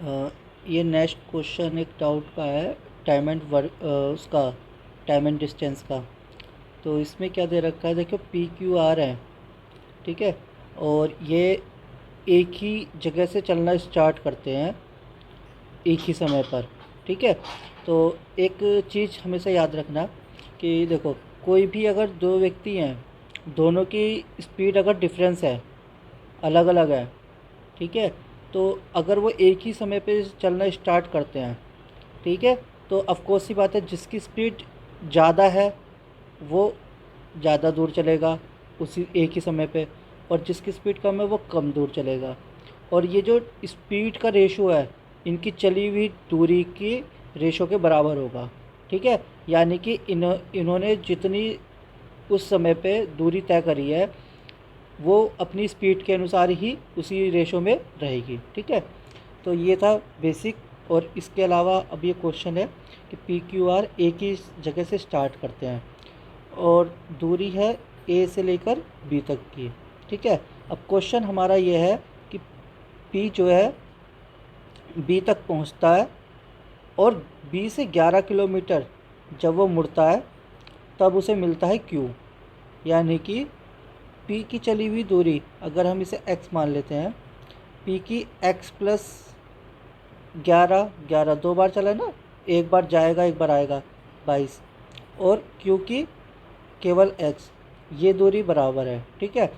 ये next question एक doubt का है। टाइम एंड वर्क उसका टाइम एंड डिस्टेंस का। तो इसमें क्या दे रखा है, देखो पी क्यू आर है, ठीक है। और ये एक ही जगह से चलना स्टार्ट करते हैं एक ही समय पर, ठीक है। तो एक चीज़ हमेशा याद रखना कि देखो, कोई भी अगर दो व्यक्ति हैं, दोनों की स्पीड अगर डिफरेंस है, अलग अलग है, ठीक है। तो अगर वो एक ही समय पे चलना स्टार्ट करते हैं, ठीक है, तो ऑफकोर्स सी बात है, जिसकी स्पीड ज़्यादा है वो ज़्यादा दूर चलेगा उसी एक ही समय पे, और जिसकी स्पीड कम है वो कम दूर चलेगा। और ये जो स्पीड का रेशो है, इनकी चली हुई दूरी की रेशो के बराबर होगा, ठीक है। यानी कि इन्होंने जितनी उस समय पे दूरी तय करी है, वो अपनी स्पीड के अनुसार ही उसी रेशो में रहेगी, ठीक है। तो ये था बेसिक। और इसके अलावा अब ये क्वेश्चन है कि पी क्यू आर एक ही जगह से स्टार्ट करते हैं और दूरी है ए से लेकर बी तक की, ठीक है। अब क्वेश्चन हमारा ये है कि पी जो है बी तक पहुंचता है और बी से 11 किलोमीटर जब वो मुड़ता है तब उसे मिलता है क्यू। यानी कि पी की चली हुई दूरी, अगर हम इसे एक्स मान लेते हैं, पी की एक्स प्लस 11 दो बार चला ना, एक बार जाएगा एक बार आएगा, 22। और क्यू की केवल एक्स, ये दूरी बराबर है, ठीक है।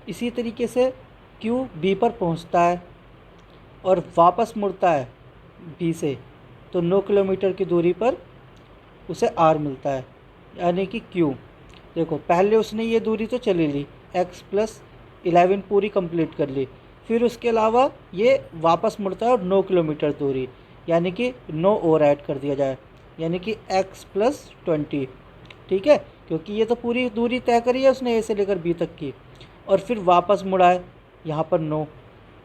इसी तरीके से क्यू बी पर पहुंचता है और वापस मुड़ता है बी से, तो 9 किलोमीटर की दूरी पर उसे आर मिलता है। यानी कि क्यू, देखो पहले उसने ये दूरी तो चली ली, एक्स प्लस 11 पूरी कंप्लीट कर ली, फिर उसके अलावा ये वापस मुड़ता है और 9 किलोमीटर दूरी, यानी कि 9 और ऐड कर दिया जाए, यानी कि एक्स प्लस 20, ठीक है। क्योंकि ये तो पूरी दूरी तय करी है उसने ए से लेकर बी तक की, और फिर वापस मुड़ा है यहाँ पर 9,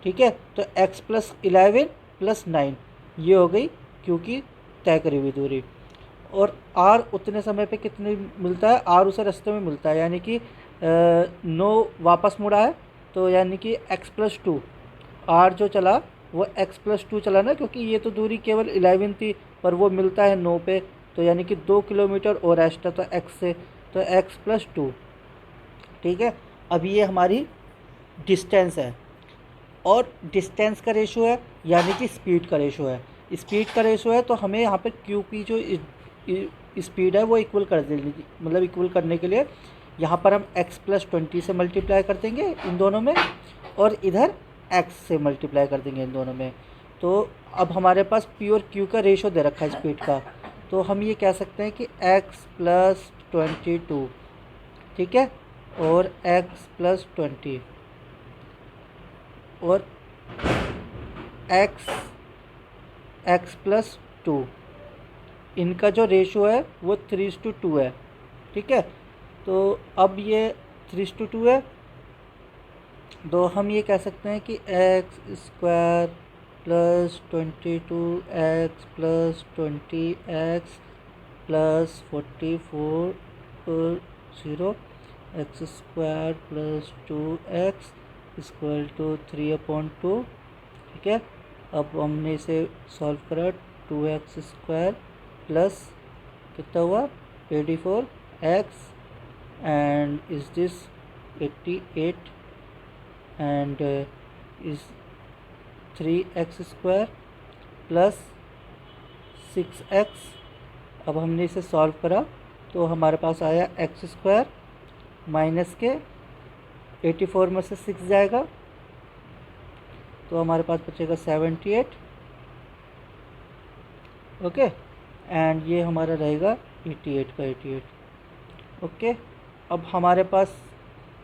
ठीक है। तो एक्स प्लस 11 प्लस 9, ये हो गई क्योंकि तय करी हुई दूरी। और आर उतने समय पे कितने मिलता है, आर उसे रास्ते में मिलता है, यानी कि 9 वापस मुड़ा है, तो यानी कि एक्स प्लस 2, आर जो चला वो एक्स प्लस 2 चला ना, क्योंकि ये तो दूरी केवल 11 थी, पर वो मिलता है 9 पे, तो यानी कि 2 किलोमीटर और एक्स्ट्रा तो एक्स से, तो एक्स प्लस 2, ठीक है। अब ये हमारी डिस्टेंस है, और डिस्टेंस का रेशो है यानी कि स्पीड का रेशो है। स्पीड का रेशो है तो हमें यहाँ पे क्यू की जो स्पीड है वो इक्वल कर देनी, मतलब इक्वल करने के लिए यहाँ पर हम x प्लस 20 से मल्टीप्लाई कर देंगे इन दोनों में, और इधर x से मल्टीप्लाई कर देंगे इन दोनों में। तो अब हमारे पास p और q का रेशो दे रखा है स्पीड का, तो हम ये कह सकते हैं कि x प्लस 22, ठीक है, और x प्लस 20 और एक्स प्लस 2, इनका जो रेशो है वो 3:2 है, ठीक है। तो अब ये 3:2 है, तो हम ये कह सकते हैं कि x square plus 22 x plus 20 x plus 44 0, x square plus 2 x equal to 3/2, ठीक है। अब हमने इसे सॉल्व करा, 2x² प्लस कितना हुआ 84x, and is this 88, and is 3x² plus 6x। अब हमने इसे सॉल्व करा तो हमारे पास आया x² माइनस के 84 में से 6 जाएगा, तो हमारे पास बचेगा 78, ओके। एंड ये हमारा रहेगा 88 का 88, ओके। अब हमारे पास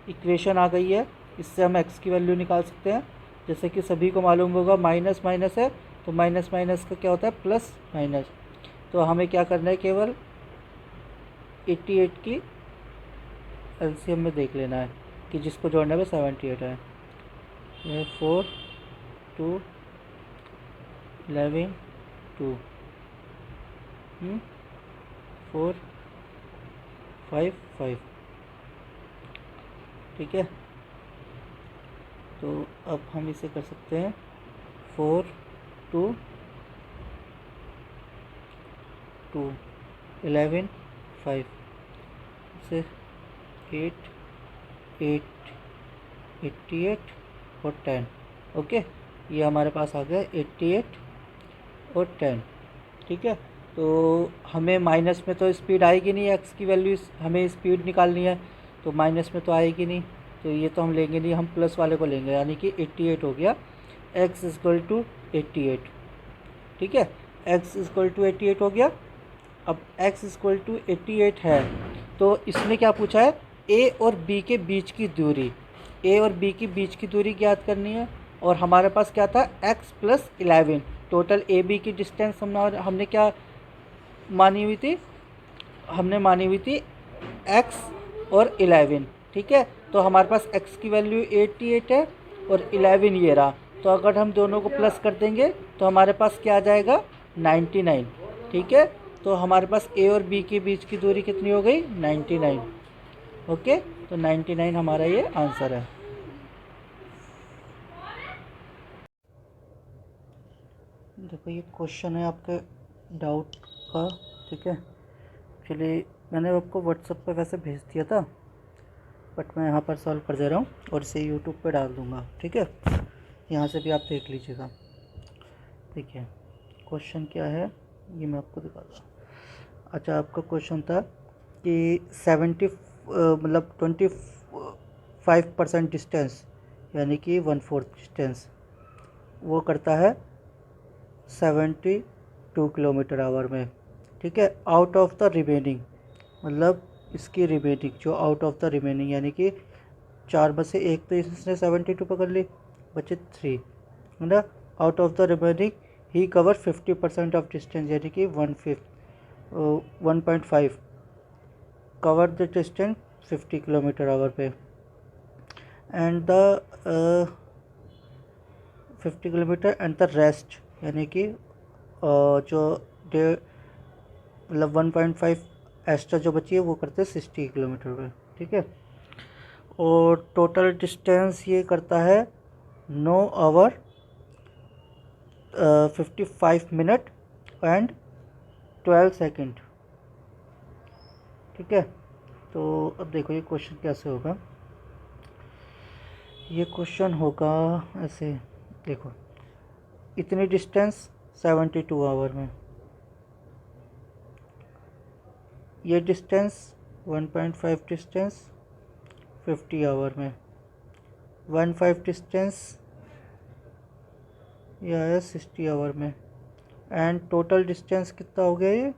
इक्वेशन आ गई है, इससे हम x की वैल्यू निकाल सकते हैं। जैसे कि सभी को मालूम होगा माइनस माइनस है, तो माइनस माइनस का क्या होता है प्लस माइनस। तो हमें क्या करना है, केवल 88 की एलसीएम में देख लेना है कि जिसको जोड़ने में 78 है। 4 2 11 2 4 5 5, ठीक है। तो अब हम इसे कर सकते हैं 4 2 2 11 5 से 8 8 88 और 10। ओके, ये हमारे पास आ गया 88 और 10। ठीक है, तो हमें माइनस में तो स्पीड आएगी नहीं, एक्स की वैल्यू हमें स्पीड निकालनी है तो माइनस में तो आएगी नहीं, तो ये तो हम लेंगे नहीं, हम प्लस वाले को लेंगे, यानी कि 88 हो गया x इक्वल टू 88। ठीक है, x इक्वल टू 88 हो गया। अब x इक्वल टू 88 है तो इसने क्या पूछा है, a और b के बीच की दूरी, a और b के बीच की दूरी ज्ञात करनी है। और हमारे पास क्या था, x plus 11, total A B की डिस्टेंस हमने क्या मानी हुई थी, हमने मानी हुई थी x और 11। ठीक है, तो हमारे पास x की वैल्यू 88 है और 11 ये रहा, तो अगर हम दोनों को प्लस कर देंगे तो हमारे पास क्या आ जाएगा, 99। ठीक है, तो हमारे पास a और b के बीच की दूरी कितनी हो गई, 99। ओके, तो 99 हमारा ये आंसर है। देखो ये क्वेश्चन है आपके डाउट का। ठीक है, एक्चुअली मैंने आपको व्हाट्सएप पे वैसे भेज दिया था, बट मैं यहाँ पर सॉल्व कर दे रहा हूँ और इसे यूट्यूब पे डाल दूँगा। ठीक है, यहाँ से भी आप देख लीजिएगा। देखिए क्वेश्चन क्या है, ये मैं आपको दिखा दूँ। अच्छा, आपका क्वेश्चन था कि 25% डिस्टेंस, यानी कि 1/4 डिस्टेंस वो करता है 72 किलोमीटर आवर में। ठीक है, आउट ऑफ द रिमेनिंग, मतलब इसकी रिमेनिंग जो आउट ऑफ द रिमेनिंग, यानी कि 4 में से एक तो इसने 72 पकड़ ली, बचे 3, है ना। Out of the remaining he cover 50% of distance, यानी कि 1.5 cover the distance 50 kilometre hour पे, and the 50 kilometre and the rest, यानी कि जो मतलब 1.5 एक्स्ट्रा जो बची है वो करते हैं 60 किलोमीटर पे। ठीक है, और टोटल डिस्टेंस ये करता है 9 आवर 55 मिनट एंड 12 सेकेंड। ठीक है, तो अब देखो ये क्वेश्चन कैसे होगा। ये क्वेश्चन होगा ऐसे, देखो इतनी डिस्टेंस 72 आवर में, ये डिस्टेंस 1.5 डिस्टेंस 50 आवर में, 1.5 डिस्टेंस यह है 60 आवर में, एंड टोटल डिस्टेंस कितना हो गया ये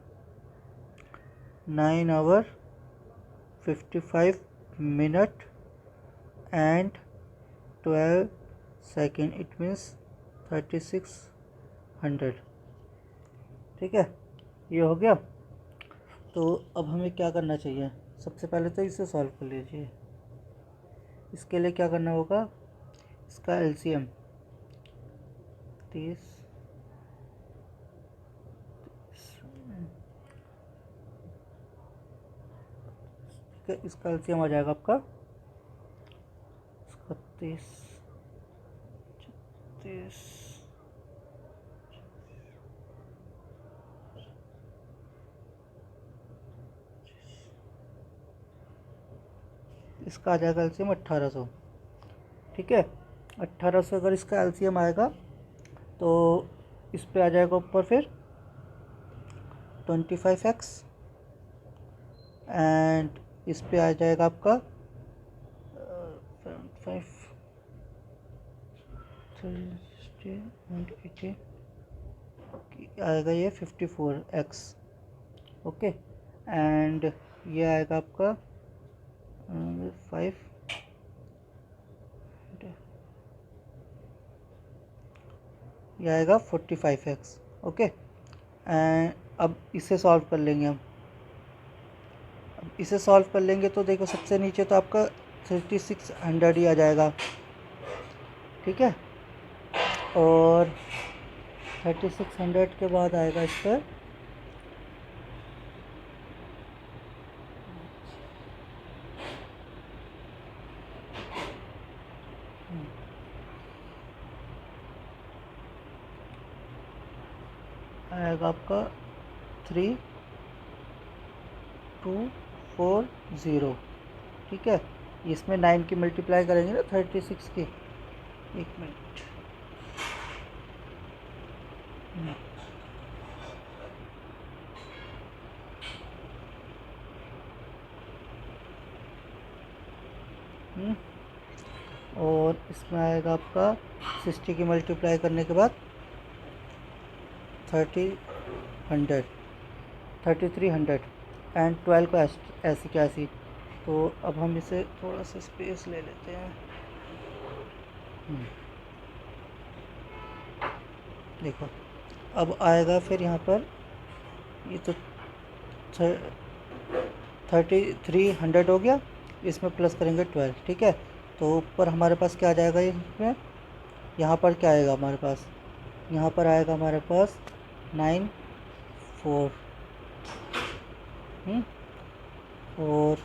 9 hour 55 minute and 12 second, it means 3600। ठीक है, ये हो गया। तो अब हमें क्या करना चाहिए, सबसे पहले तो इसे सॉल्व कर लीजिए। इसके लिए क्या करना होगा, इसका एलसीएम 30 इसका एलसीएम आ जाएगा आपका 36 36, इसका आ जाएगा एलसीएम 1800। ठीक है, 1800 अगर इसका एलसीएम आएगा तो इस पे आ जाएगा ऊपर फिर 25x, एंड इस पे आ जाएगा आपका 75 30 एंड 80 आएगा ये 54x। ओके, एंड ये आएगा आपका 5, ये आएगा 45x। ओके, एंड अब इसे सॉल्व कर लेंगे हम। अब इसे सॉल्व कर लेंगे तो देखो सबसे नीचे तो आपका 3600 ही आ जाएगा। ठीक है, और 3600 के बाद आएगा इस पर आएगा आपका 3240। ठीक है, इसमें 9 की मल्टीप्लाई करेंगे ना 36 की। एक मिनट, और इसमें आएगा आपका 60 की मल्टीप्लाई करने के बाद 3300 एंड 12 को ऐसी कैसी। तो अब हम इसे थोड़ा सा स्पेस ले लेते हैं। देखो अब आएगा फिर यहाँ पर, ये तो 3300 हो गया, इसमें प्लस करेंगे 12। ठीक है, तो ऊपर हमारे पास क्या आ जाएगा, इसमें यहाँ पर क्या आएगा हमारे पास, यहाँ पर आएगा हमारे पास 94 और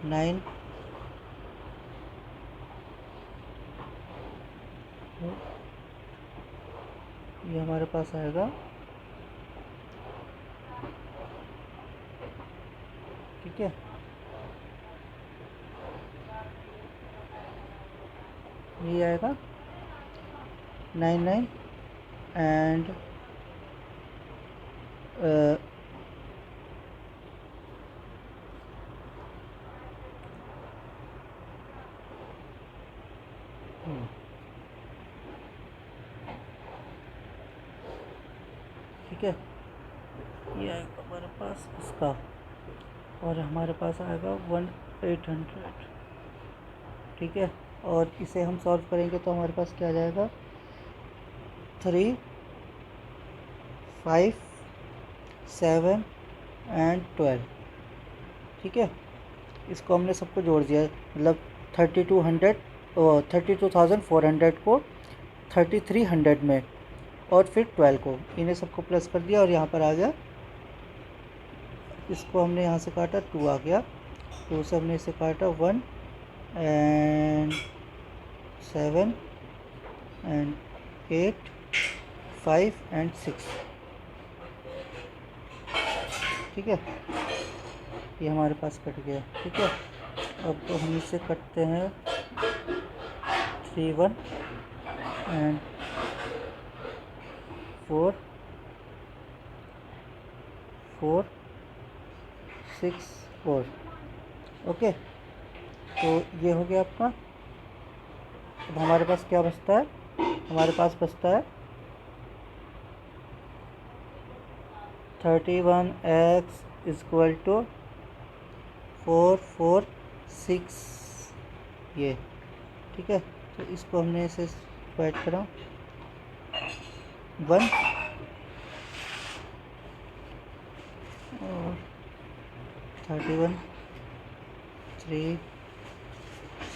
9 ये हमारे पास आएगा। ठीक है, ये आएगा 99 एंड ठीक है, ये आएगा हमारे पास इसका, और हमारे पास आएगा 1800। ठीक है, और इसे हम सॉल्व करेंगे तो हमारे पास क्या आ जाएगा, 3 5 7 एंड 12। ठीक है, इसको हमने सबको जोड़ दिया, मतलब 32,400 को 3300 में, और फिर 12 को, इन्हें सबको प्लस कर दिया और यहाँ पर आ गया। इसको हमने यहाँ से काटा 2 आ गया, 2 से हमने इसे काटा 1 एंड 7 एंड 8 5 एंड 6। ठीक है, ये हमारे पास कट गया। ठीक है, अब तो हम इसे कटते हैं 3 1 एंड 4 4 6 4। ओके, तो ये हो गया आपका। अब हमारे पास क्या बचता है, हमारे पास बचता है 31x इक्वल टू 446 ये। ठीक है, तो इसको हमने इसे डिवाइड करा 1 और 31 3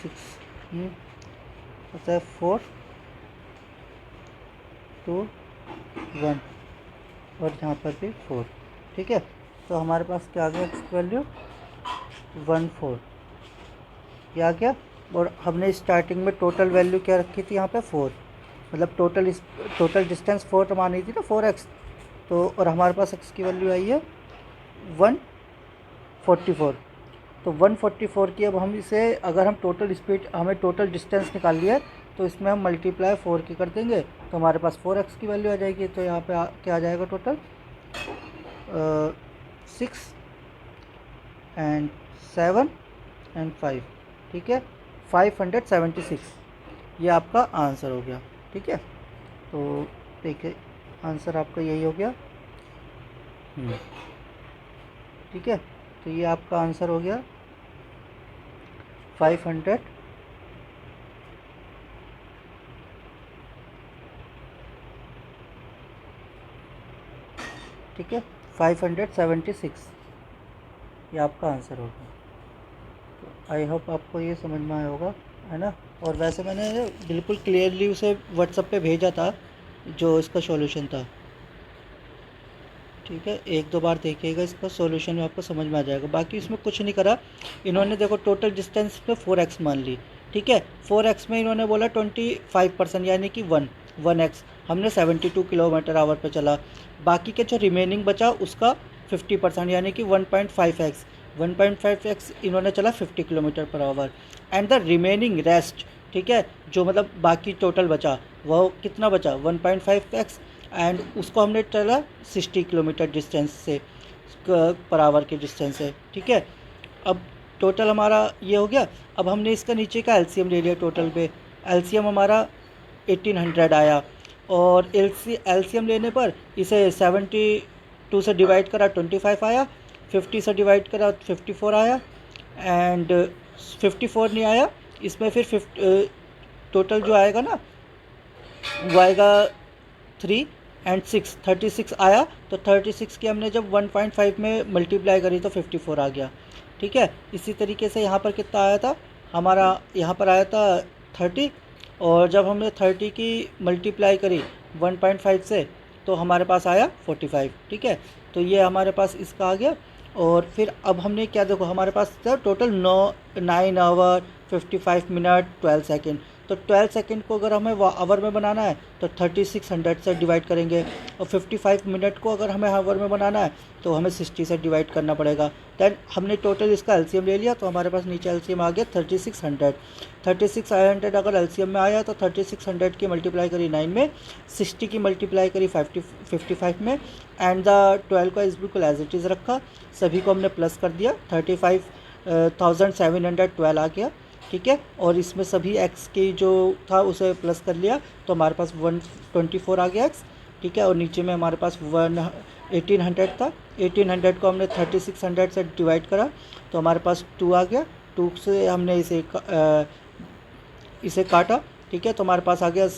6 होता है 4 2 1 और यहाँ पर भी 4। ठीक है, तो हमारे पास क्या आ गया, एक्स वैल्यू 14 ये आ गया। और हमने स्टार्टिंग में टोटल वैल्यू क्या रखी थी यहाँ पे 4, मतलब टोटल डिस्टेंस 4 मानी थी ना 4x, तो और हमारे पास x की वैल्यू आई है 144। तो 144 की अब हम इसे, अगर हम टोटल स्पीड, हमें टोटल डिस्टेंस निकाल लिया तो इसमें हम मल्टीप्लाई 4 की कर देंगे तो हमारे पास 4x की वैल्यू आ जाएगी। तो यहाँ पे क्या आ जाएगा टोटल 6 एंड 7 एंड 5। ठीक है, 576 ये आपका आंसर हो गया। ठीक है, तो देखिए आंसर आपका यही हो गया। ठीक है, तो ये आपका आंसर हो गया 500 ठीक है 576 ये आपका आंसर होगा। तो आई होप आपको ये समझ में आया होगा, है ना। और वैसे मैंने बिल्कुल क्लियरली उसे व्हाट्सएप पे भेजा था जो इसका सॉल्यूशन था। ठीक है, 1-2 बार देखिएगा, इसका सॉल्यूशन में आपको समझ में आ जाएगा। बाकी इसमें कुछ नहीं करा इन्होंने, देखो टोटल डिस्टेंस पे 4x मान ली। ठीक है, 4x में इन्होंने बोला 25% यानी कि 1, 1x, हमने 72 किलोमीटर आवर पे चला। बाकी के जो रिमेनिंग बचा उसका 50% यानी कि 1.5x, 1.5x इन्होंने चला 50 kilometre per hour. And the remaining rest, ठीक है, जो मतलब बाकी टोटल बचा वो कितना बचा 1.5x, एंड उसको हमने चला 60 किलोमीटर डिस्टेंस से पर आवर के डिस्टेंस से, ठीक है। अब टोटल हमारा ये हो गया। अब हमने इसका नीचे का एलसीएम ले लिया टोटल पे। एलसीएम हमारा 1800 आया, और एलसीएम लेने पर इसे 72 से डिवाइड करा 25 आया, 50 से डिवाइड करा 54 आया, एंड 54 नहीं आया इसमें। फिर टोटल जो आएगा ना वो आएगा 3 एंड 6, 36 आया। तो 36 की हमने जब 1.5 में मल्टीप्लाई करी तो 54 आ गया, ठीक है। इसी तरीके से यहाँ पर कितना आया था हमारा, यहाँ पर आया था 30, और जब हमने 30 की मल्टीप्लाई करी 1.5 से तो हमारे पास आया 45, ठीक है। तो ये हमारे पास इसका आ गया। और फिर अब हमने क्या, देखो हमारे पास था टोटल 9 आवर 55 मिनट 12 सेकेंड। तो 12 सेकेंड को अगर हमें आवर में बनाना है तो 3600 से डिवाइड करेंगे, और 55 मिनट को अगर हमें आवर में बनाना है तो हमें 60 से डिवाइड करना पड़ेगा। दैन हमने टोटल इसका एलसीएम ले लिया, तो हमारे पास नीचे एलसीएम आ गया 3600। 3600 अगर एलसीएम में आया तो 3600 की मल्टीप्लाई करी 9 में, 60 की मल्टीप्लाई करी 55 में, एंड द 12 का इस बिल्कुल एज इट इज़ रखा। सभी को हमने प्लस कर दिया, 35,712 आ गया, ठीक है। और इसमें सभी एक्स की जो था उसे प्लस कर लिया तो हमारे पास 124 आ गया एक्स, ठीक है। और नीचे में हमारे पास 1800 था, 1800 को हमने 3600 से डिवाइड करा तो हमारे पास 2 आ गया। 2 से हमने इसे काटा, ठीक है। तो हमारे पास आ गया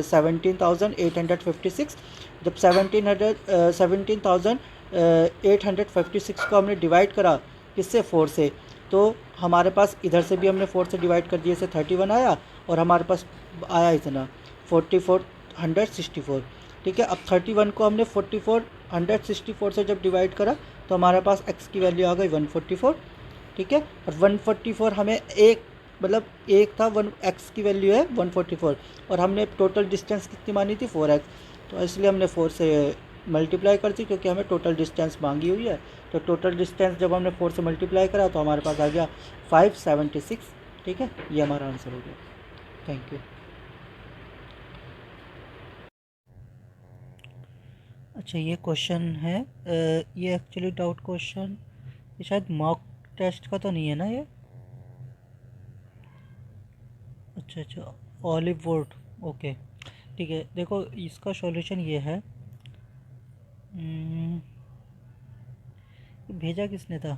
17,856। जब 17,856 को हमने डिवाइड करा किससे, 4 से, तो हमारे पास इधर से भी हमने 4 से डिवाइड कर दिए से 31 आया, और हमारे पास आया इतना 4464, ठीक है। अब 31 को हमने 4464 से जब डिवाइड करा तो हमारे पास x की वैल्यू आ गई 144, ठीक है। और 144 हमें एक मतलब एक था, 1x की वैल्यू है 144, और हमने टोटल डिस्टेंस कितनी मानी थी 4x, तो इसलिए हमने 4 से मल्टीप्लाई कर दी क्योंकि हमें टोटल डिस्टेंस मांगी हुई है। तो टोटल डिस्टेंस जब हमने 4 से मल्टीप्लाई करा तो हमारे पास आ गया 576, ठीक है। ये हमारा आंसर हो गया। Thank you. अच्छा, ये क्वेश्चन है, ये एक्चुअली डाउट क्वेश्चन, ये शायद मॉक टेस्ट का तो नहीं है ना ये? अच्छा, ऑलिव वुड, ओके, ठीक है। देखो इसका सॉल्यूशन ये है, भेजा किसने था,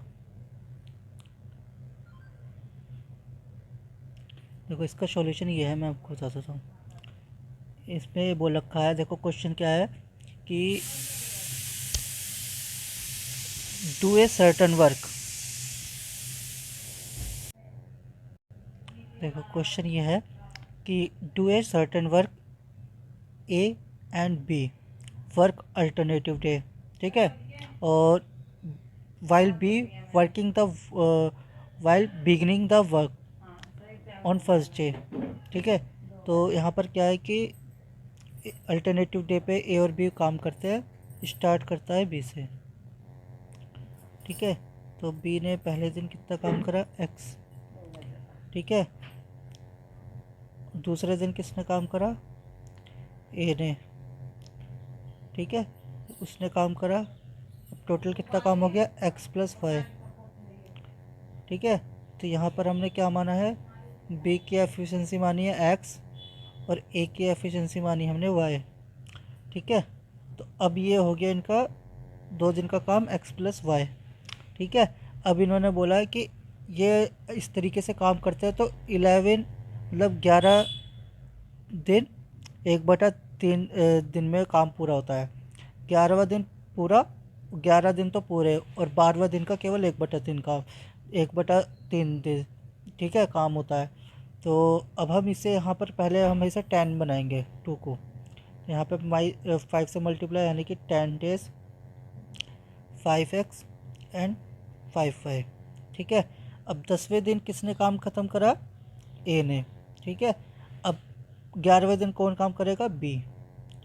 देखो इसका सॉल्यूशन ये है, मैं आपको बता देता हूँ। इसमें बोल रखा है, देखो क्वेश्चन क्या है कि डू ए सर्टन वर्क, देखो क्वेश्चन ये है कि do a certain work A and B work alternative day, ठीक है। और while B working the while beginning the work on first day, ठीक है। तो यहाँ पर क्या है कि अल्टरनेटिव डे पे ए और बी काम करते हैं, स्टार्ट करता है बी से, ठीक है। तो बी ने पहले दिन कितना काम करा, एक्स, ठीक है। दूसरे दिन किसने काम करा, ए ने, ठीक है, उसने काम करा। अब टोटल कितना काम हो गया, एक्स प्लस वाई, ठीक है। तो यहाँ पर हमने क्या माना है, बी की एफिशिएंसी मानी है एक्स, और ए की एफिशिएंसी मानी हमने वाई, ठीक है। तो अब ये हो गया इनका 2 दिन का काम एक्स प्लस वाई, ठीक है। अब इन्होंने बोला है कि ये इस तरीके से काम करते हैं तो 11 मतलब 11 दिन 1/3 दिन में काम पूरा होता है। 11वां दिन पूरा, 11 दिन तो पूरे, और 12वां दिन का केवल 1/3 का 1/3 दिन, ठीक है, काम होता है। तो अब हम इसे यहाँ पर पहले हम इसे 10 बनाएंगे 2 को, यहाँ पे 5 से मल्टीप्लाई यानी कि 10 डेज 5x एंड 5y, ठीक है। अब 10वें दिन किसने काम ख़त्म करा, ए ने, ठीक है। अब 11वें दिन कौन काम करेगा, बी,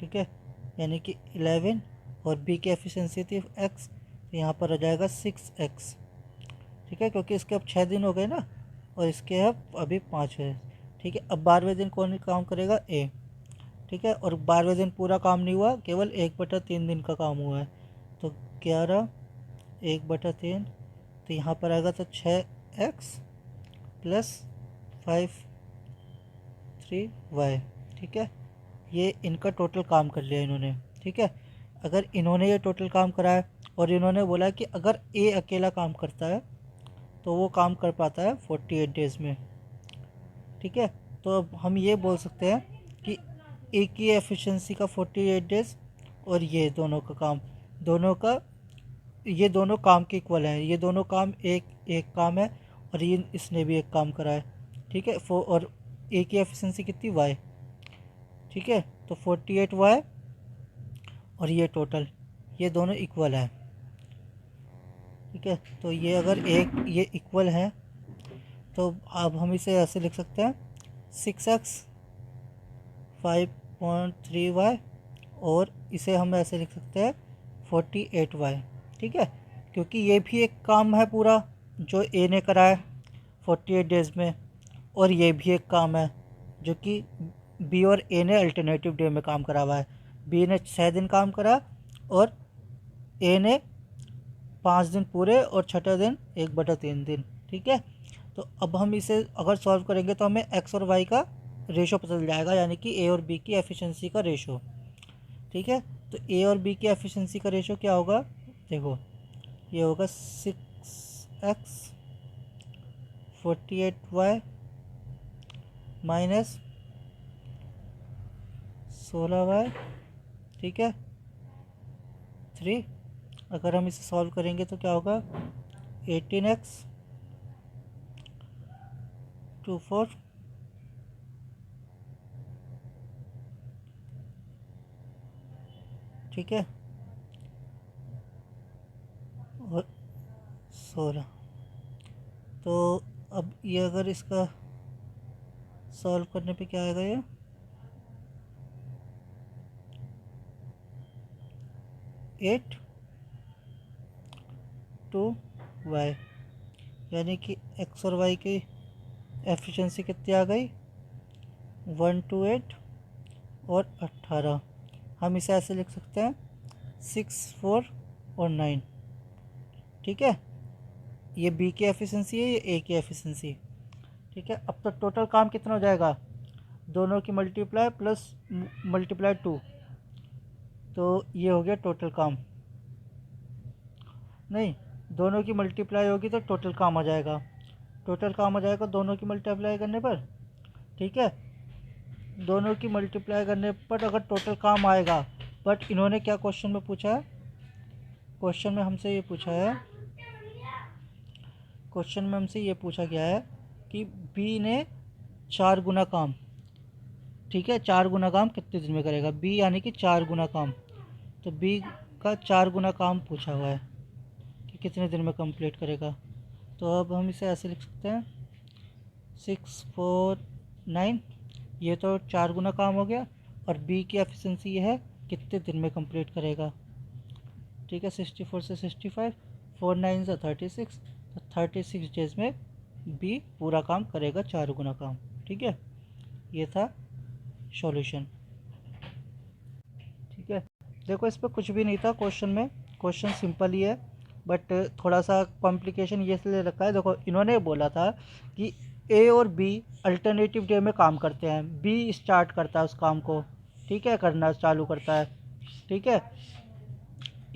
ठीक है, यानी कि 11 और बी की एफिशिएंसी थी एक्स, तो यहाँ पर आ जाएगा 6x, ठीक है, क्योंकि इसके अब 6 दिन हो गए ना और इसके अब अभी 5 है, ठीक है। अब 12वें दिन कौन काम करेगा, ए, ठीक है, और 12वें दिन पूरा काम नहीं हुआ, केवल 1/3 दिन का काम हुआ है, तो 11 1/3, तो यहाँ पर आएगा तो 6x प्लस 5 3y, ठीक है। ये इनका टोटल काम कर लिया इन्होंने, ठीक है। अगर इन्होंने ये टोटल काम करा है और इन्होंने बोला कि अगर ए अकेला काम करता है तो वो काम कर पाता है 48 डेज़ में, ठीक है। तो अब हम ये बोल सकते हैं कि ए की एफिशिएंसी का 48 डेज़ और ये दोनों का काम, ये दोनों काम के इक्वल हैं, ये दोनों काम एक एक काम है और ये इसने भी एक काम करा है, ठीक है। और ए की एफिशिएंसी कितनी, वाई, ठीक है, तो 48y और ये टोटल, ये दोनों इक्वल है, ठीक है। तो ये अगर ये इक्वल है तो अब हम इसे ऐसे लिख सकते हैं 6x 5.3y, और इसे हम ऐसे लिख सकते हैं 48y, ठीक है, क्योंकि ये भी एक काम है पूरा जो ए ने करा है 48 डेज़ में, और ये भी एक काम है जो कि बी और ए ने अल्टरनेटिव डे में काम करा हुआ है। बी ने 6 दिन काम करा और ए ने 5 दिन पूरे और छठा दिन 1/3 दिन, ठीक है। तो अब हम इसे अगर सॉल्व करेंगे तो हमें एक्स और वाई का रेशो पता चल जाएगा, यानी कि ए और बी की एफिशिएंसी का रेशो, ठीक है। तो ए और बी की एफिशिएंसी का रेशो क्या होगा, देखो ये होगा 6x 48y माइनस 16y, ठीक है, 3। अगर हम इसे सॉल्व करेंगे तो क्या होगा 18x 24, ठीक है, और 16। तो अब ये अगर इसका सॉल्व करने पे क्या आएगा, ये 8 2y, यानी कि एक्स और वाई की एफिशिएंसी कितनी आ गई 128 और 18। हम इसे ऐसे लिख सकते हैं 6 4 और 9, ठीक है। ये बी की एफिशिएंसी है, ये ए की एफिशिएंसी, ठीक है। अब तो टोटल काम कितना हो जाएगा, दोनों की मल्टीप्लाई प्लस मल्टीप्लाई 2, तो ये हो गया टोटल काम, नहीं दोनों की मल्टीप्लाई होगी तो टोटल काम आ जाएगा, टोटल काम आ जाएगा दोनों की मल्टीप्लाई करने पर, ठीक है। दोनों की मल्टीप्लाई करने पर अगर टोटल काम आएगा, बट इन्होंने क्या क्वेश्चन में पूछा है, क्वेश्चन में हमसे ये पूछा गया है कि बी ने 4 गुना काम, ठीक है, 4 गुना काम कितने दिन में करेगा बी, यानी कि 4 गुना काम, तो बी का 4 गुना काम पूछा हुआ है कि कितने दिन में कंप्लीट करेगा। तो अब हम इसे ऐसे लिख सकते हैं 6 4 9, ये तो 4 गुना काम हो गया, और बी की एफिशिएंसी ये है कितने दिन में कंप्लीट करेगा, ठीक है। 64 से 65, 4 9 से 36, तो 36 डेज में बी पूरा काम करेगा 4 गुना काम, ठीक है। ये था सॉल्यूशन, ठीक है। देखो इस पर कुछ भी नहीं था क्वेश्चन में, क्वेश्चन सिंपल ही है, बट थोड़ा सा कॉम्प्लिकेशन ये इसलिए रखा है, देखो इन्होंने बोला था कि ए और बी अल्टरनेटिव डे में काम करते हैं, बी स्टार्ट करता है उस काम को, ठीक है, करना चालू करता है, ठीक है।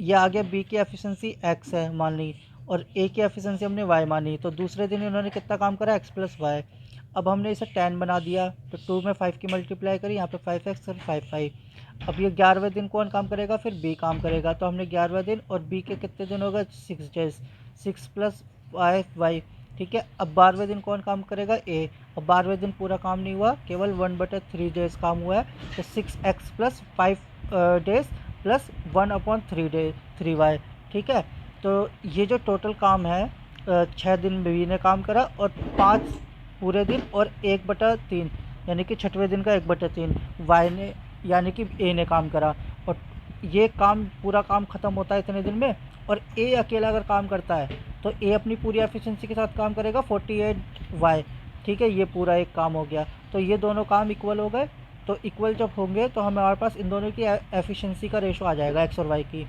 ये आ गया बी की एफिशिएंसी एक्स है मान ली, और ए की एफिशिएंसी हमने वाई मानी, तो दूसरे दिन इन्होंने कितना काम करा एक्स प्लस वाई। अब हमने इसे 10 बना दिया, तो 2 में 5 की मल्टीप्लाई करी, यहाँ पे 5x और 5y। अब ये 11वें दिन कौन काम करेगा, फिर बी काम करेगा, तो हमने 11वें दिन, और बी के कितने दिन होगा 6 डेज, 6 प्लस 5y, ठीक है। अब 12वें दिन कौन काम करेगा, ए। अब 12वें दिन पूरा काम नहीं हुआ, केवल 1/3 डेज काम हुआ है, तो 6x plus 5 days plus 1/3y, ठीक है। तो ये जो टोटल काम है 6 दिन बी ने काम करा और 5 पूरे दिन और 1/3, यानी कि 6वें दिन का 1/3 वाई ने यानी कि ए ने काम करा, और ये काम पूरा काम ख़त्म होता है इतने दिन में, और ए अकेला अगर काम करता है तो ए अपनी पूरी एफिशिएंसी के साथ काम करेगा 48 वाई। ठीक है, ये पूरा एक काम हो गया। तो ये दोनों काम इक्वल हो गए। तो इक्वल जब होंगे तो हमारे पास इन दोनों की एफिशिएंसी का रेशो आ जाएगा एक्स और वाई की।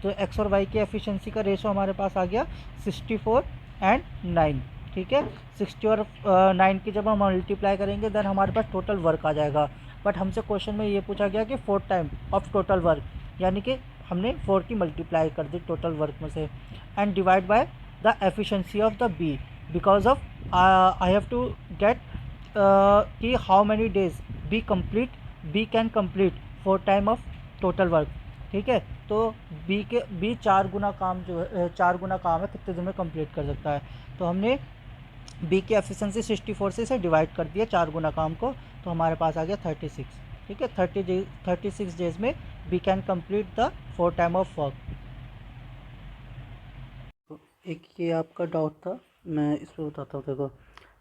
तो एक्स और वाई की एफिशिएंसी का रेशो हमारे पास आ गया 64 एंड 9। ठीक है, 60 और 9 की जब हम मल्टीप्लाई करेंगे देन हमारे पास टोटल वर्क आ जाएगा। बट हमसे क्वेश्चन में ये पूछा गया कि 4 टाइम ऑफ टोटल वर्क, यानी कि हमने 4 की मल्टीप्लाई कर दी टोटल वर्क में से, and divide by the efficiency of the B, because of I have to get कि how many days B can complete 4 time of total work. ठीक है, तो बी 4 गुना काम जो है 4 गुना काम है कितने दिन में कंप्लीट कर सकता है। तो हमने बी की एफिशिएंसी 64 से इसे डिवाइड कर दिया 4 गुना काम को, तो हमारे पास आ गया 36। ठीक है, 36 डेज में B can complete the 4 time of work. तो एक ये आपका डाउट था, मैं इस पर बताता हूँ। देखो,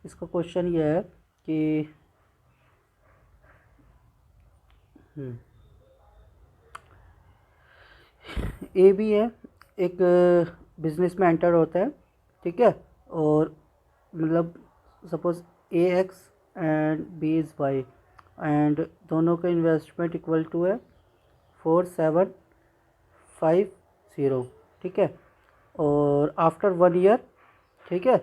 इसका क्वेश्चन ये है कि ए बी है, एक बिजनेस में एंटर होता है। ठीक है, और मतलब suppose A x and B is y, and दोनों का इन्वेस्टमेंट इक्वल टू है 4750। ठीक है, और आफ्टर 1 ईयर, ठीक है,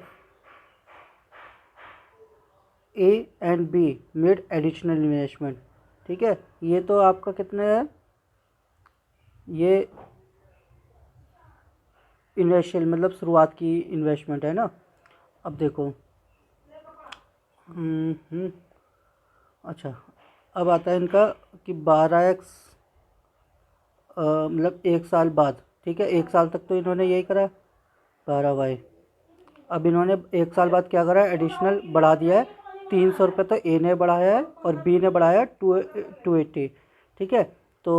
ए and be made additional investment. ठीक है, ये तो आपका कितने है, ये इनिशियल मतलब शुरुआत की इन्वेस्टमेंट है ना। अब देखो, अच्छा, अब आता है इनका कि 12x मतलब 1 साल बाद। ठीक है, 1 साल तक तो इन्होंने यही करा 12y। अब इन्होंने 1 साल बाद क्या करा, एडिशनल बढ़ा दिया है 300 रुपये। तो ए ने बढ़ाया है और बी ने बढ़ाया 280। ठीक है, तो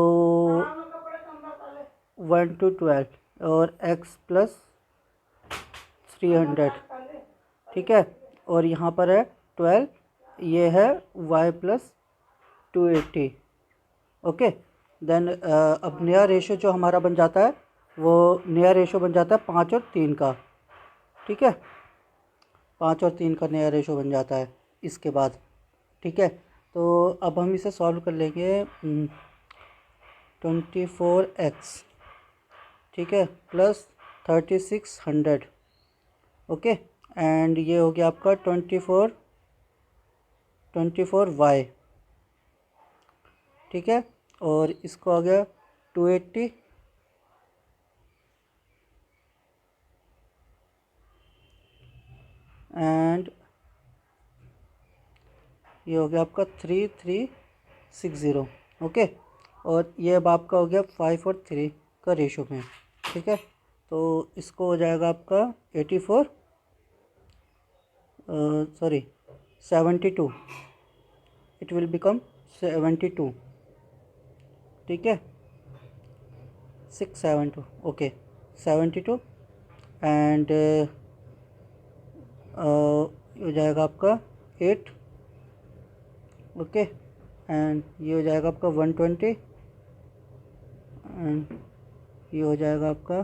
1 to 12 और x प्लस 300। ठीक है, और यहाँ पर है 12, ये है y प्लस 280। ओके, देन अब नया रेशो जो हमारा बन जाता है, वो नया रेशो बन जाता है 5 और 3 का। ठीक है, 5 और 3 का नया रेशो बन जाता है इसके बाद। ठीक है, तो अब हम इसे सॉल्व कर लेंगे। 24x, ठीक है, प्लस 3600। ओके, एंड ये हो गया आपका 24y। ठीक है, और इसको आ गया 280, एंड ये हो गया आपका 3360। ओके, और ये अब आपका हो गया 5 और 3 का रेशो में। ठीक है, तो इसको हो जाएगा आपका 84 सॉरी 72, इट विल बिकम 72। ठीक है, 672। ओके, 72, एंड हो जाएगा आपका 8। ओके, एंड ये हो जाएगा आपका 120, एंड ये हो जाएगा आपका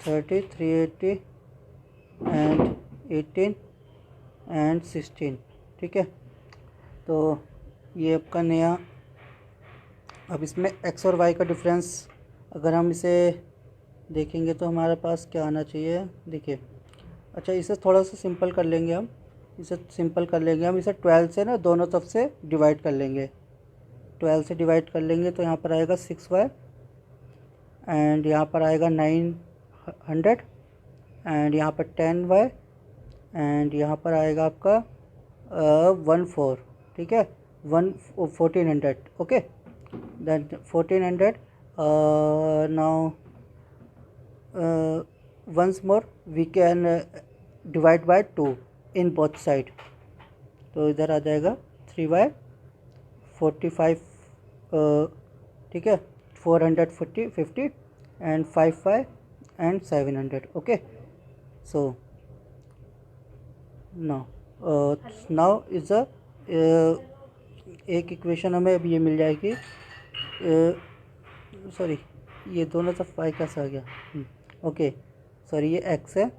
30, 380, एंड 18 एंड 16। ठीक है, तो ये आपका नया। अब इसमें एक्स और वाई का डिफरेंस अगर हम इसे देखेंगे तो हमारे पास क्या आना चाहिए, देखिए। अच्छा, इसे थोड़ा सा सिंपल कर लेंगे हम, इसे 12 से ना दोनों तरफ से डिवाइड कर लेंगे। 12 से डिवाइड कर लेंगे तो यहाँ पर आएगा 6y, एंड यहाँ पर आएगा 900, एंड यहाँ पर 10y, एंड यहाँ पर आएगा आपका 14। ठीक है, 1400। Okay, then 1400 now once more we can divide by 2 in both side। तो इधर आ जाएगा 3y 45, ठीक है, 450 and 5y and 700। Okay, so now is the एक इक्वेशन हमें अब ये मिल जाएगी, सॉरी ये दोनों तरफ वाई कैसे आ गया, ओके सॉरी ये एक्स है,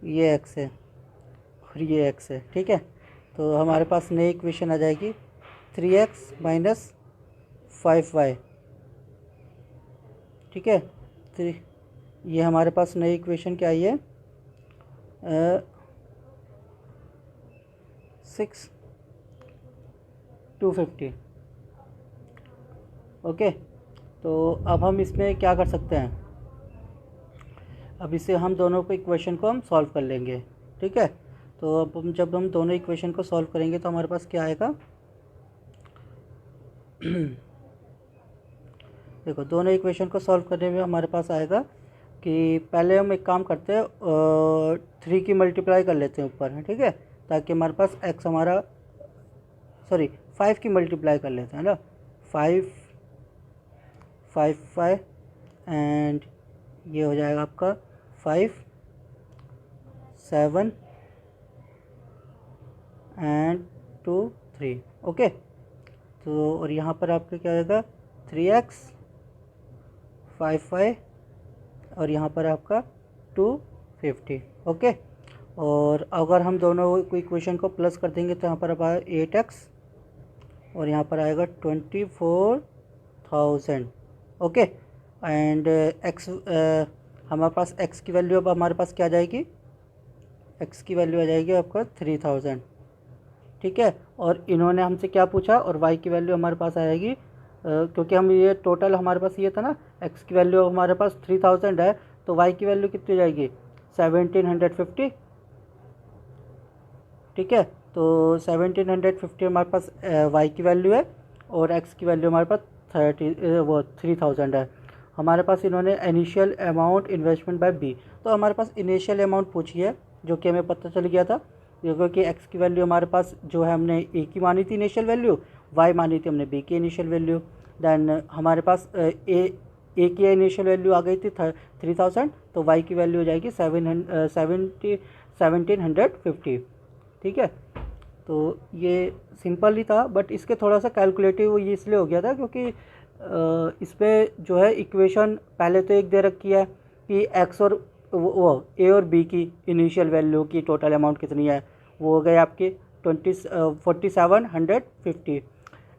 ये एक्स है और ये एक्स है, ठीक है। तो हमारे पास नई इक्वेशन आ जाएगी 3x माइनस 5y, ठीक है। तो ये हमारे पास नई इक्वेशन क्या आई है, 6/250, ओके। तो अब हम इसमें क्या कर सकते हैं, अब इसे हम दोनों को इक्वेशन को हम सॉल्व कर लेंगे, ठीक है। तो अब हम जब हम दोनों इक्वेशन को सॉल्व करेंगे तो हमारे पास क्या आएगा देखो दोनों इक्वेशन को सॉल्व करने में हमारे पास आएगा कि पहले हम एक काम करते हैं, 3 की मल्टीप्लाई कर लेते हैं ऊपर, ठीक है, ताकि हमारे पास x हमारा, सॉरी 5 की मल्टीप्लाई कर लेते हैं ना, 5 एंड ये हो जाएगा आपका 5 7 एंड 2 3, ओके। तो और यहाँ पर आपका क्या आएगा 3x 5y और यहाँ पर आपका 250, ओके। और अगर हम दोनों को इक्वेशन को प्लस कर देंगे तो यहाँ पर अब आएगा 8x और यहाँ पर आएगा 24,000, ओके। एंड x हमारे पास x की वैल्यू अब हमारे पास क्या आ जाएगी, x की वैल्यू आ जाएगी आपका 3000, ठीक है। और इन्होंने हमसे क्या पूछा, और y की वैल्यू हमारे पास आएगी, क्योंकि हम ये टोटल हमारे पास ये था ना, x की वैल्यू हमारे पास 3000 है, तो y की वैल्यू कितनी हो जाएगी 1750, ठीक है। तो 1750 हमारे पास y की वैल्यू है और x की वैल्यू हमारे पास 3000 है। हमारे पास इन्होंने initial amount investment by B, तो हमारे पास इनिशियल अमाउंट पूछी है जो कि हमें पता चल गया था, क्योंकि x की वैल्यू हमारे पास जो है हमने a की मानी थी इनिशियल वैल्यू, y मानी थी हमने b की इनिशियल वैल्यू, देन हमारे पास a की इनिशियल वैल्यू आ गई थी 3000, तो y की वैल्यू हो जाएगी 1750, ठीक है। तो ये सिंपल ही था, बट इसके थोड़ा सा कैलकुलेटिव ये इसलिए हो गया था क्योंकि इस पर जो है इक्वेशन पहले तो एक दे रखी है कि x और वो ए और बी की इनिशियल वैल्यू की टोटल अमाउंट कितनी है, वो हो गए आपके 4750,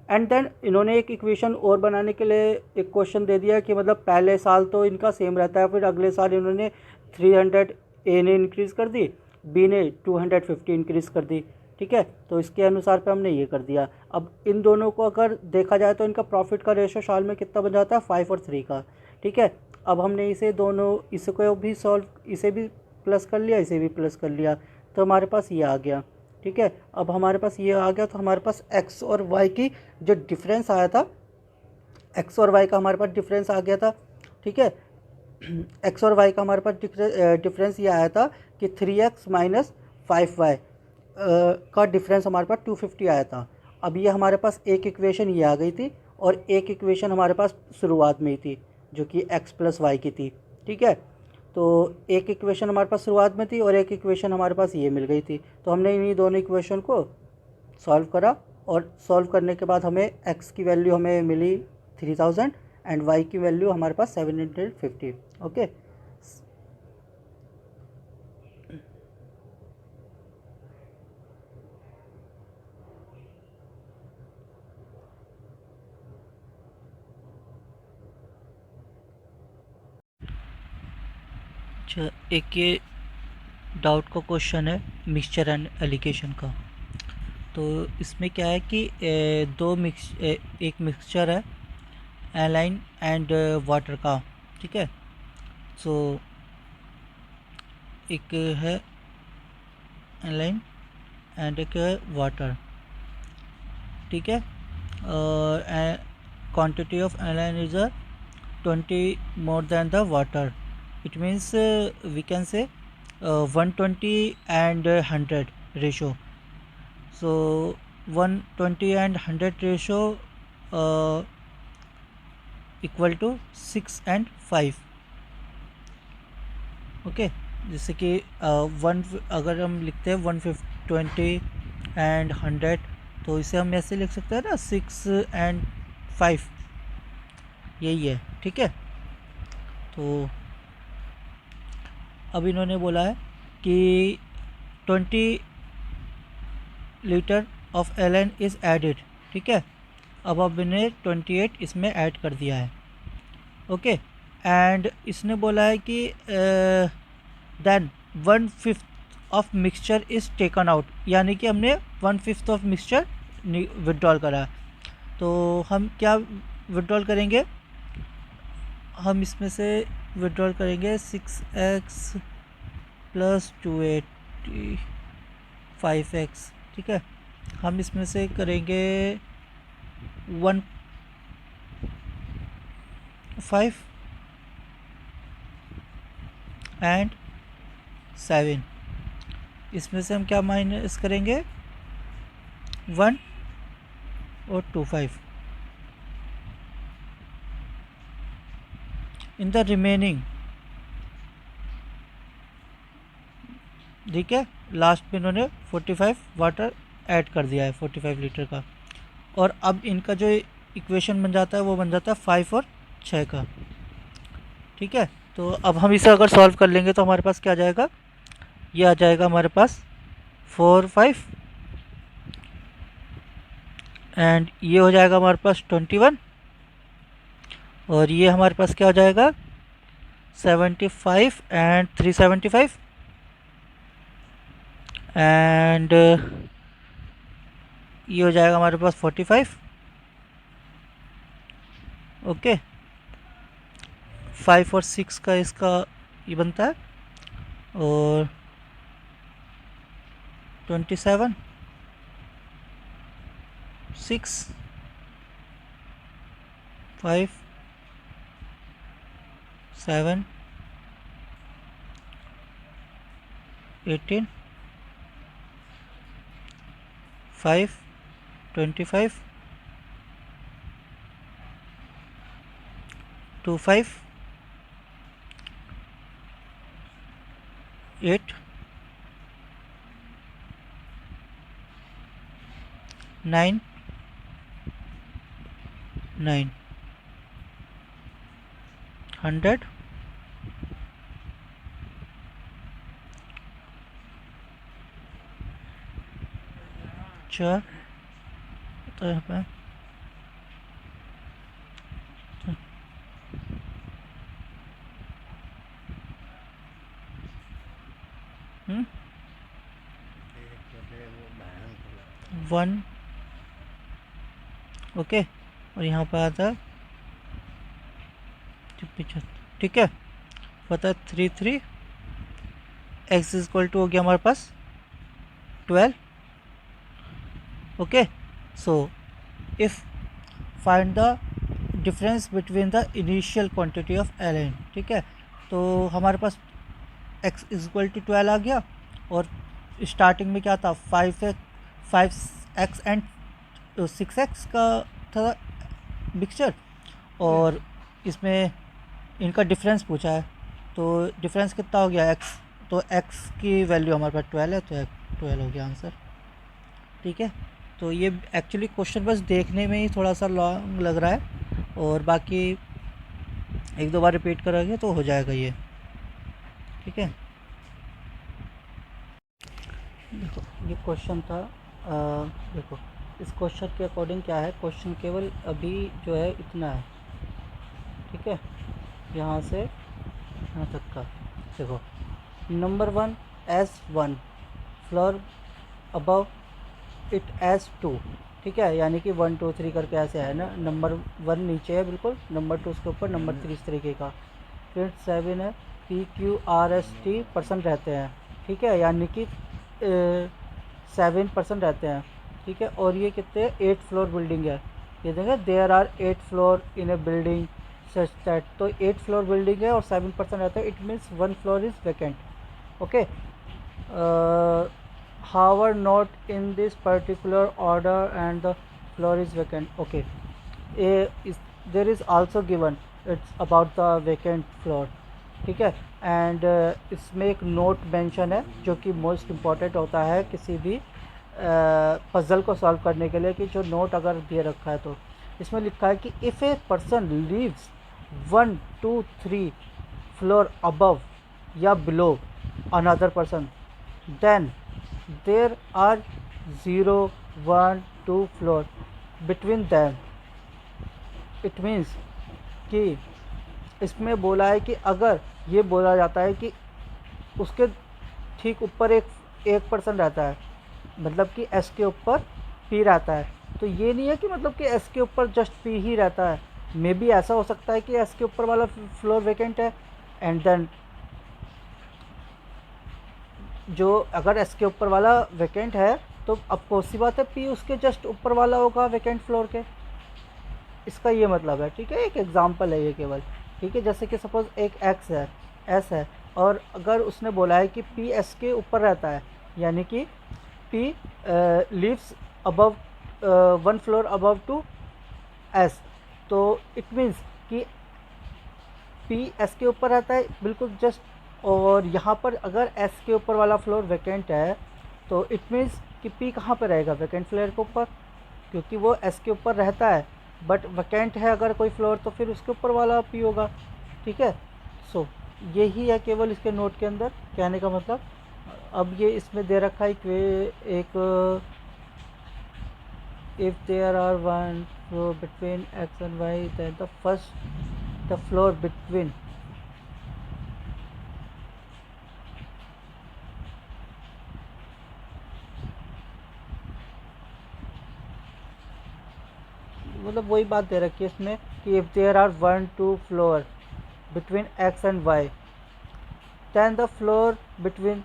एंड देन इन्होंने एक इक्वेशन और बनाने के लिए एक क्वेश्चन दे दिया कि मतलब पहले साल तो इनका सेम रहता है, फिर अगले साल इन्होंने 300 ए ने इंक्रीज़ कर दी, बी ने 250 इंक्रीज़ कर दी, ठीक है। तो इसके अनुसार पे हमने ये कर दिया। अब इन दोनों को अगर देखा जाए तो इनका प्रॉफिट का रेशो साल में कितना बन जाता है 5 और 3 का, ठीक है। अब हमने इसे दोनों, इसको भी सॉल्व, इसे भी प्लस कर लिया, इसे भी प्लस कर लिया, तो हमारे पास ये आ गया, ठीक है। अब हमारे पास ये आ गया, तो हमारे पास x और y की जो डिफरेंस आया था, x और y का हमारे पास डिफरेंस आ गया था, ठीक है। x और y का हमारे पास डिफरेंस ये आया था कि 3x माइनस 5y का डिफरेंस हमारे पास 250 आया था। अब ये हमारे पास एक इक्वेशन ये आ गई थी और एक इक्वेशन हमारे पास शुरुआत में ही थी जो कि x प्लस वाई की थी, ठीक है। तो एक इक्वेशन हमारे पास शुरुआत में थी और एक इक्वेशन हमारे पास ये मिल गई थी, तो हमने इन्हीं दोनों इक्वेशन को सॉल्व करा और सॉल्व करने के बाद हमें x की वैल्यू हमें मिली 3000 एंड y की वैल्यू हमारे पास 750, ओके। अच्छा, एक ये डाउट का क्वेश्चन है मिक्सचर एंड एलिगेशन का। तो इसमें क्या है कि एक मिक्सचर है एलाइन एंड वाटर का, ठीक है। सो एक है एलाइन एंड एक है वाटर, ठीक है। Quantity of align is 20 more than the water. It means we can say 120 and 100 ratio. So 120 and 100 ratio equal to 6 and 5, okay. जैसे कि अगर हम लिखते हैं 120 एंड 100, तो इसे हम ऐसे लिख सकते हैं ना 6 एंड 5, यही है। ठीक है, तो अब इन्होंने बोला है कि 20 litre of L is added. ठीक है, अब इन्हें 28 इसमें ऐड कर दिया है। ओके, एंड इसने बोला है कि then 1/5 of mixture is taken out, यानी कि हमने 1/5 ऑफ मिक्सचर विड्रॉल करा। तो हम क्या विड्रॉल करेंगे, हम इसमें से विड्रॉल करेंगे 6x प्लस 280 5x। ठीक है, हम इसमें से करेंगे 1/5 एंड 7, इसमें से हम क्या माइनस करेंगे 1 और 25 इन द रिमेनिंग। ठीक है, लास्ट में इन्होंने 45 वाटर ऐड कर दिया है 45 लीटर का, और अब इनका जो इक्वेशन बन जाता है वो बन जाता है 5 और 6 का। ठीक है, तो अब हम इसे अगर सॉल्व कर लेंगे तो हमारे पास क्या आ जाएगा, ये आ जाएगा हमारे पास 4 5, एंड ये हो जाएगा हमारे पास 21, और ये हमारे पास क्या हो जाएगा 75 एंड 375, एंड ये हो जाएगा हमारे पास 45। ओके, 5 और 6 का इसका ये बनता है, और 27 6 5 7 18 5 25 25 8 9 9 100 4 तो यहाँ पे वन। ओके, और यहाँ पर आता है 75। ठीक है, पता है 3 3 x इक्वल टू हो गया हमारे पास 12। Okay, so if find the difference between the initial quantity of L. ठीक है, तो हमारे पास x इक्वल टू 12 आ गया, और स्टार्टिंग में क्या था 5x एंड 6x का था मिक्सचर, और इसमें इनका डिफरेंस पूछा है, तो डिफरेंस कितना हो गया x, तो x की वैल्यू हमारे पास 12 है, तो 12 हो गया आंसर। ठीक है, तो ये एक्चुअली क्वेश्चन बस देखने में ही थोड़ा सा लॉन्ग लग रहा है, और बाकी एक दो बार रिपीट करोगे तो हो जाएगा ये। ठीक है, देखो ये क्वेश्चन था, देखो इस क्वेश्चन के अकॉर्डिंग क्या है, क्वेश्चन केवल अभी जो है इतना है। ठीक है, यहाँ से यहाँ तक का देखो, number 1 S1 floor above it S2। ठीक है, यानी कि 1 2 3 करके ऐसे है ना, नंबर 1 नीचे है बिल्कुल, नंबर 2 उसके ऊपर, नंबर 3 इस तरीके का। फिर 7 है PQRST परसेंट रहते हैं। ठीक है, यानी कि 7% रहते हैं। ठीक है, और ये कितने 8 फ्लोर बिल्डिंग है, ये देखें there are 8 floor in a building such that, तो 8 फ्लोर बिल्डिंग है और 7% रहता है, it means 1 floor is vacant. Okay, however not in this particular order and the floor is vacant. Okay, there is also given it's about the vacant floor. ठीक है, and इसमें एक note mention है जो कि मोस्ट इम्पॉर्टेंट होता है किसी भी पजल को सॉल्व करने के लिए कि जो नोट अगर दे रखा है तो इसमें लिखा है कि if a person leaves 1 2 3 floor above या below another person then there are 0 1 2 floor between them. It means कि इसमें बोला है कि अगर ये बोला जाता है कि उसके ठीक ऊपर एक पर्सन रहता है, मतलब कि एस के ऊपर पी रहता है, तो ये नहीं है कि मतलब कि एस के ऊपर जस्ट पी ही रहता है। मे बी ऐसा हो सकता है कि एस के ऊपर वाला फ्लोर वैकेंट है एंड देन जो अगर एस के ऊपर वाला वैकेंट है तो अब कौन सी बात है पी उसके जस्ट ऊपर वाला होगा वैकेंट फ्लोर के। इसका ये मतलब है, ठीक है, एक एग्जांपल है ये केवल, ठीक है। जैसे कि सपोज़ एक एक्स है, एस है, और अगर उसने बोला है कि पी एस के ऊपर रहता है, यानी कि P lives above 1 floor above to S, तो इट मीन्स कि पी एस के ऊपर रहता है बिल्कुल जस्ट, और यहाँ पर अगर एस के ऊपर वाला फ्लोर वैकेंट है तो इट मीन्स कि पी कहाँ पर रहेगा, वैकेंट फ्लोर के ऊपर, क्योंकि वो एस के ऊपर रहता है बट वैकेंट है अगर कोई फ्लोर तो फिर उसके ऊपर वाला पी होगा, ठीक है। सो यही है केवल इसके नोट के अंदर कहने का मतलब। अब ये इसमें दे रखा है एक if there are 1 floor between X and Y then the floor between मतलब वही बात दे रखी है इसमें कि if there are 1 2 floor between X and Y then the floor between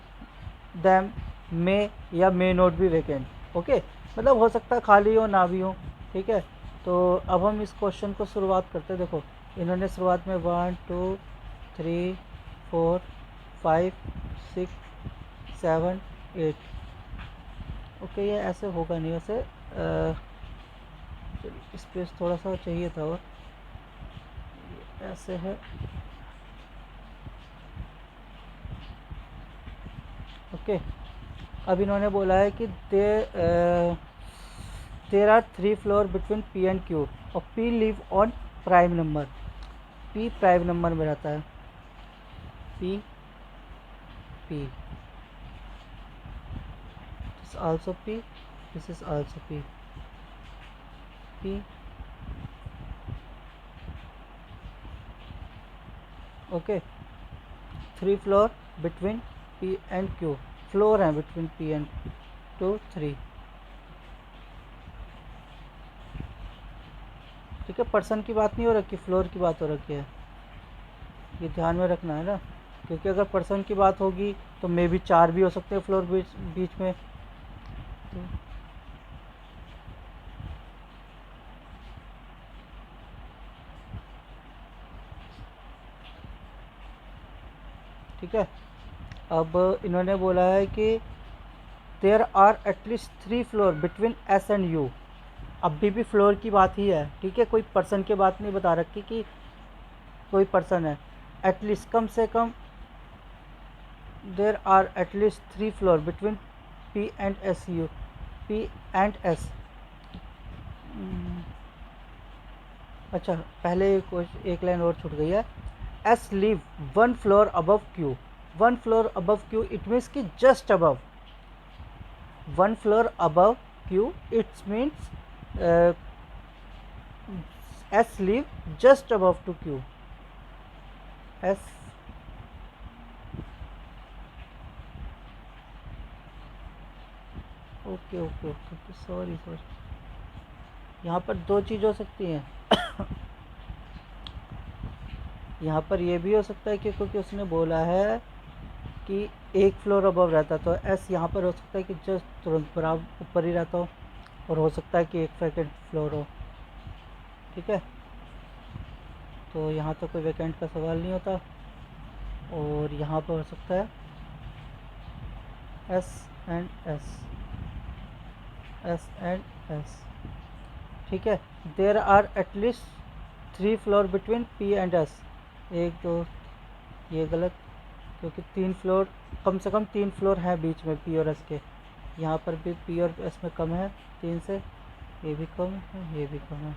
them may या may not be vacant. Okay, मतलब हो सकता है खाली हो ना भी हो, ठीक है। तो अब हम इस क्वेश्चन को शुरुआत करते हैं। देखो इन्होंने शुरुआत में 1 2 3 4 5 6 7 8। ओके, ये ऐसे होगा नहीं वैसे, स्पेस थोड़ा सा चाहिए था और ऐसे है। ओके, अब इन्होंने बोला है कि there are 3 floor between P and Q और P live on prime number. P prime number में रहता है, P P this also P, this is also P, P. Okay, 3 floor between P and Q, floor हैं between P and 2 3, ठीक है। Person की बात नहीं हो रखी, फ्लोर की बात हो रखी है, ये ध्यान में रखना है ना, क्योंकि अगर पर्सन की बात होगी तो मे भी 4 भी हो सकते हैं फ्लोर बीच में। ठीक है, अब इन्होंने बोला है कि there are at least 3 floor between S and U. अभी भी फ्लोर की बात ही है, ठीक है, कोई पर्सन की बात नहीं बता रखी कि कोई पर्सन है। एटलीस्ट कम से कम there are at least 3 floor between P and S U, P and S. अच्छा, पहले एक लाइन और छूट गई है। S leave 1 floor above Q, 1 floor above Q it means कि just above 1 floor above Q, it's means S leave just above to Q, S okay okay okay, sorry sorry, यहाँ पर दो चीज़ हो सकती हैं। यहाँ पर ये भी हो सकता है कि क्योंकि उसने बोला है कि 1 फ्लोर अबव रहता, तो एस यहाँ पर हो सकता है कि जस्ट तुरंत बराबर ऊपर ही रहता हो, और हो सकता है कि एक सेकेंड फ्लोर हो, ठीक है। तो यहाँ तो कोई वैकेंट का सवाल नहीं होता, और यहाँ पर हो सकता है S and S, S and S, ठीक है। There are at least 3 floor between P and S, 1 2, ये गलत, क्योंकि 3 फ्लोर, कम से कम 3 फ्लोर हैं बीच में पी और एस के, यहाँ पर भी पी और एस में कम है 3 से, ये भी कम है, ये भी कम है,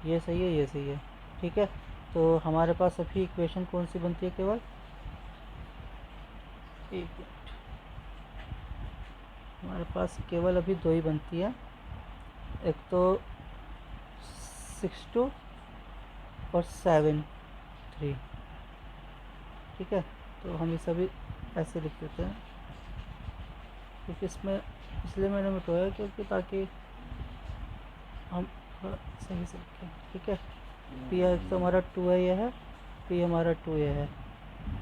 ये सही है, ये सही है। ठीक है, तो हमारे पास अभी इक्वेशन कौन सी बनती है, केवल एक मिनट, हमारे पास केवल अभी 2 ही बनती है, एक तो 6 2 और 7 3। ठीक है, तो हम इसे अभी ऐसे लिख देते हैं, क्योंकि इसमें इसलिए मैंने मिटाया क्योंकि ताकि हम थोड़ा सही से लिखें। ठीक है, पी एक तो हमारा 2 है, ये है पी हमारा 2, ये है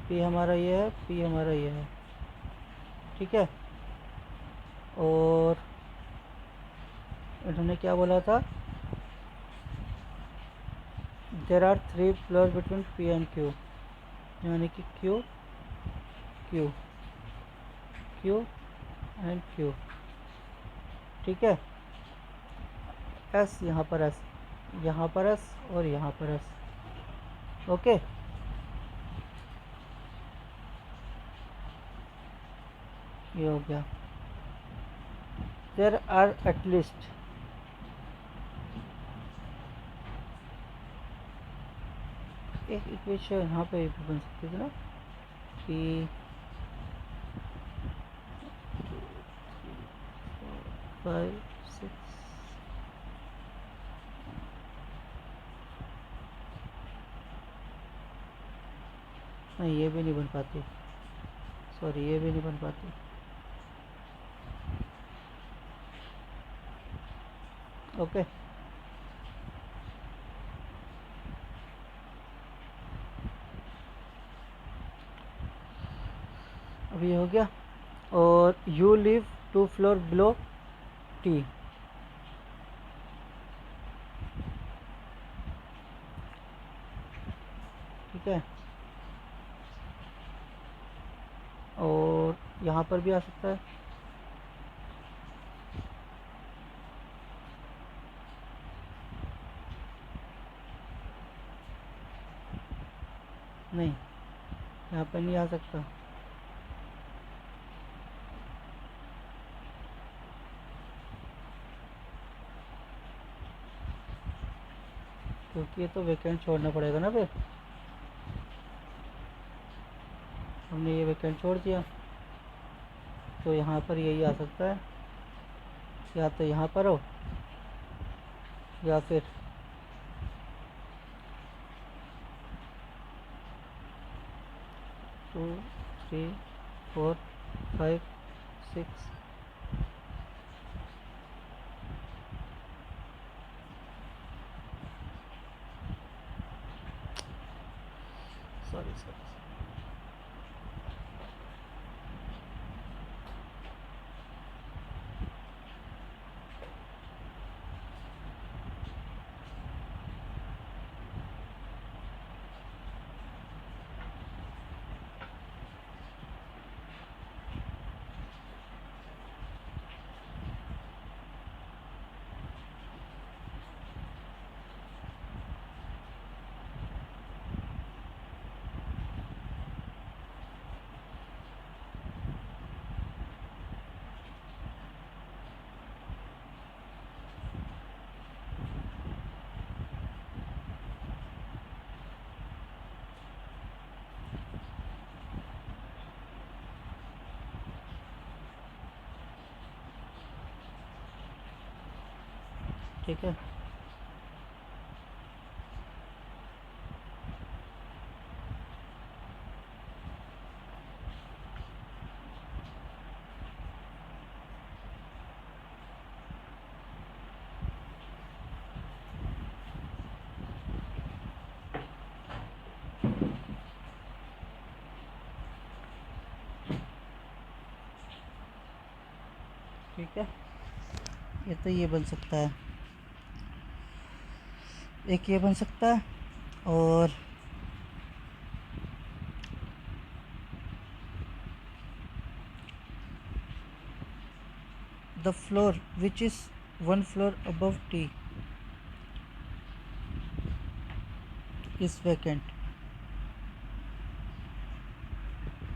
पी हमारा, ये है पी हमारा, ये है। ठीक है, और इन्होंने क्या बोला था, there are 3 floor between P and Q, यानी कि Q Q Q and Q. ठीक है, एस यहाँ पर, एस यहाँ पर, एस और यहाँ पर एस। ओके, ये हो गया। देर आर एटलीस्ट एक इक्वेशन यहाँ पे भी बन सकती थी ना, कि 5 6, नहीं ये भी नहीं बन पाती, सॉरी ये भी नहीं बन पाती। ओके, अभी हो गया। और you live 2 floor below T. ठीक है, और यहाँ पर भी आ सकता है, नहीं यहाँ पर नहीं आ सकता, क्योंकि ये तो वैकेंट छोड़ना पड़ेगा ना, फिर हमने ये वैकेंट छोड़ दिया, तो यहाँ पर यही आ सकता है, या तो यहाँ पर हो, या फिर 2 3 4 5 6। सॉरी सॉरी, ठीक है। ठीक है, ये तो ये बन सकता है, एक ये बन सकता है, और the floor which is 1 floor above T is vacant.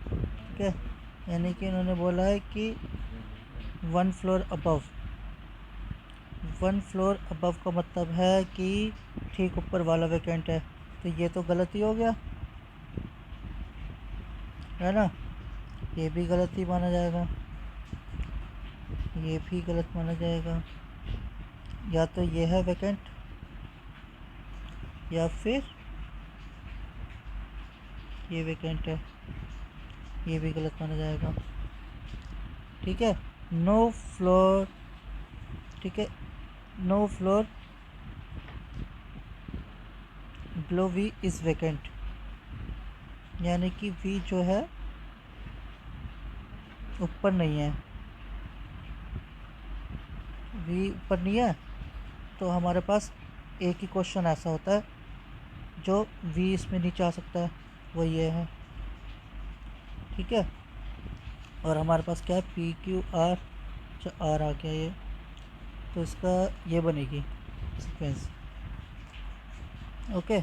ठीक है, यानी कि इन्होंने बोला है कि one floor above, one floor above का मतलब है कि ठीक ऊपर वाला वैकेंट है, तो ये तो गलत ही हो गया, है ना। ये भी गलत ही माना जाएगा, ये भी गलत माना जाएगा। या तो ये है वैकेंट, या फिर ये वैकेंट है, ये भी गलत माना जाएगा। ठीक है, नो फ्लोर, ठीक है, no floor below V is vacant, यानी कि वी जो है ऊपर नहीं है, वी ऊपर नहीं है, तो हमारे पास एक ही क्वेश्चन ऐसा होता है जो वी इसमें नीचे आ सकता है, वो ये है। ठीक है, और हमारे पास क्या है, पी क्यू आर, आर आ गया ये, तो इसका ये बनेगी सीक्वेंस। ओके।